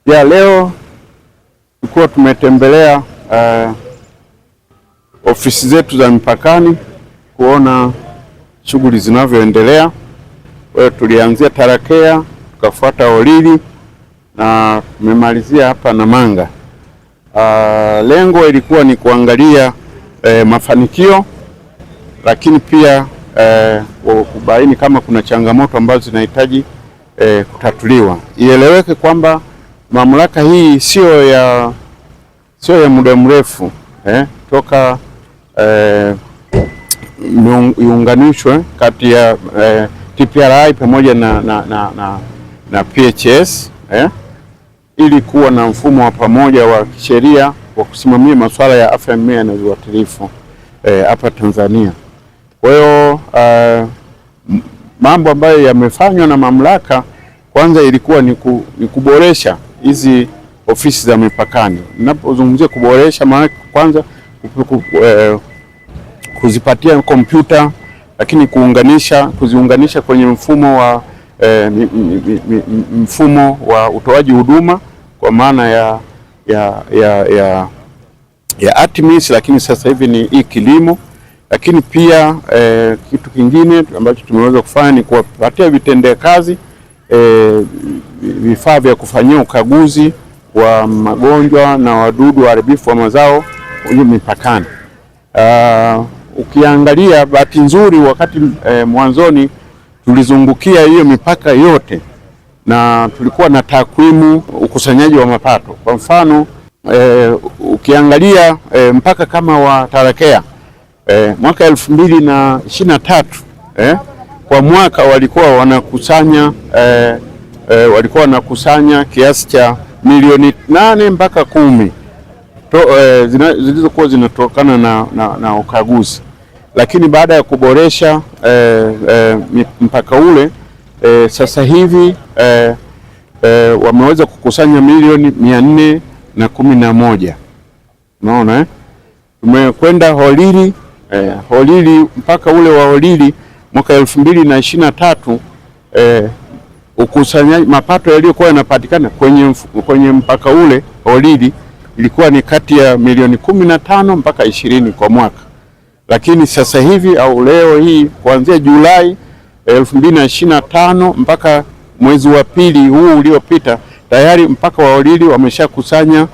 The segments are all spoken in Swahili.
Leo tulikuwa tumetembelea ofisi zetu za mipakani kuona shughuli zinavyoendelea. Kwa hiyo tulianzia Tarakea, tukafuata Holili na tumemalizia hapa Namanga. Lengo ilikuwa ni kuangalia mafanikio, lakini pia kubaini kama kuna changamoto ambazo zinahitaji kutatuliwa. Ieleweke kwamba mamlaka hii sio ya muda mrefu toka iunganishwe kati ya TPRI pamoja na PHS ili kuwa na mfumo wa pamoja wa kisheria wa kusimamia masuala ya afya ya mimea na viuatilifu hapa Tanzania. Kwa hiyo mambo ambayo yamefanywa na mamlaka, kwanza ilikuwa ni kuboresha hizi ofisi za mipakani. Ninapozungumzia kuboresha, maana kwanza kuzipatia kompyuta, lakini kuziunganisha kwenye mfumo wa utoaji huduma kwa maana ya ATMIS, lakini sasa hivi ni e-kilimo. Lakini pia kitu kingine ambacho tumeweza kufanya ni kuwapatia vitendea kazi vifaa vya kufanyia ukaguzi wa magonjwa na wadudu waharibifu wa mazao kwenye mipakani. Ukiangalia, bahati nzuri, wakati mwanzoni tulizungukia hiyo mipaka yote na tulikuwa na takwimu ukusanyaji wa mapato. Kwa mfano ukiangalia mpaka kama wa Tarakea mwaka 2023 kwa mwaka walikuwa wanakusanya kiasi cha milioni 8 mpaka 10 zilizokuwa zinatokana na ukaguzi. Lakini baada ya kuboresha mpaka ule sasa hivi wameweza kukusanya milioni 411. Unaona tumekwenda Holili, mpaka ule wa Holili mwaka 2023 ukusanyaji mapato yaliyokuwa yanapatikana kwenye mpaka ule Holili ilikuwa ni kati ya milioni 15 mpaka 20 kwa mwaka. Lakini sasa hivi au leo hii kuanzia Julai 2025 mpaka mwezi wa pili huu uliopita, tayari mpaka wa Holili wameshakusanya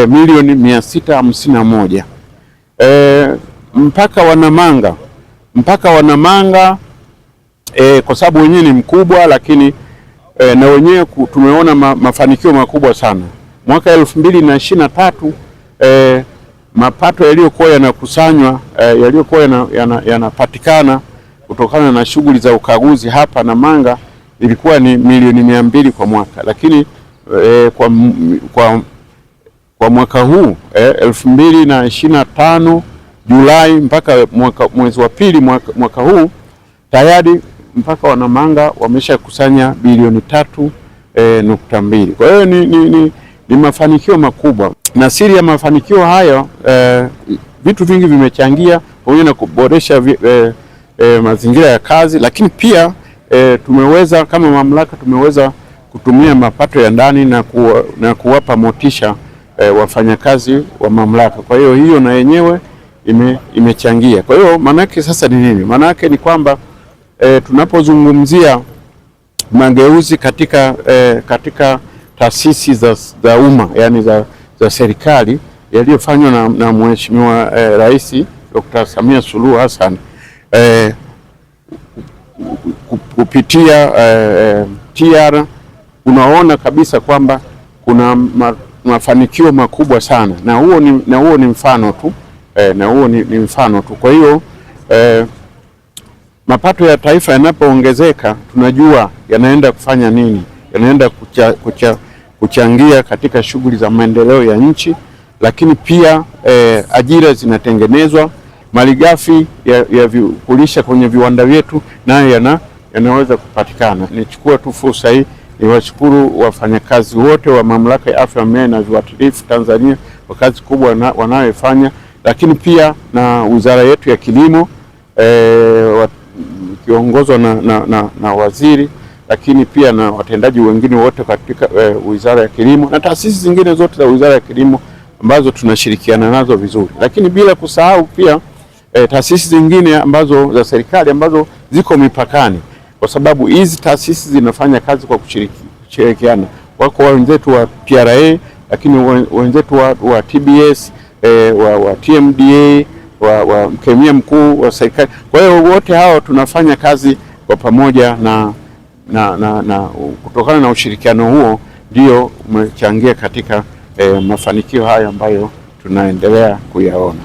milioni 651. Mpaka wa Namanga kwa sababu wenyewe ni mkubwa, lakini na wenyewe tumeona mafanikio makubwa sana. Mwaka 2023 mapato yaliyokuwa yanakusanywa yaliyokuwa yanapatikana kutokana na shughuli za ukaguzi hapa Namanga ilikuwa ni milioni 200 kwa mwaka. Lakini kwa mwaka huu 2025 Julai mpaka mwezi wa pili mwaka huu tayari mpaka wa Namanga wameshakusanya bilioni 3.2. Kwa hiyo ni mafanikio makubwa, na siri ya mafanikio hayo vitu vingi vimechangia pamoja na kuboresha mazingira ya kazi, lakini pia tumeweza kama mamlaka kutumia mapato ya ndani na kuwapa motisha wafanyakazi wa mamlaka. Kwa hiyo na yenyewe imechangia. Kwa hiyo maana yake sasa ni nini? Maana yake ni kwamba tunapozungumzia mageuzi katika taasisi za umma, yani za serikali yaliyofanywa na Mheshimiwa Rais Dr. Samia Suluhu Hassan kupitia TR, unaona kabisa kwamba kuna mafanikio makubwa sana, na huo ni mfano tu. Kwa hiyo mapato ya taifa yanapoongezeka, tunajua yanaenda kufanya nini? Yanaenda kuchangia katika shughuli za maendeleo ya nchi, lakini pia ajira zinatengenezwa, malighafi ya kulisha kwenye viwanda vyetu nayo yanaweza kupatikana. Nichukue tu fursa hii niwashukuru wafanyakazi wote wa Mamlaka ya Afya ya Mimea na Viuatilifu Tanzania kwa kazi kubwa wanayofanya, lakini pia na wizara yetu ya kilimo kiongozwa na waziri lakini pia na watendaji wengine wote katika Wizara ya Kilimo na taasisi zingine zote za Wizara ya Kilimo ambazo tunashirikiana nazo vizuri, lakini bila kusahau pia taasisi zingine ambazo za serikali ambazo ziko mipakani, kwa sababu hizi taasisi zinafanya kazi kwa kushirikiana. Wako wenzetu wa TRA, lakini wenzetu wa TBS, wa TMDA, wa mkemia mkuu wa serikali. Kwa hiyo wote hao tunafanya kazi kwa pamoja na kutokana na ushirikiano huo ndio umechangia katika mafanikio hayo ambayo tunaendelea kuyaona.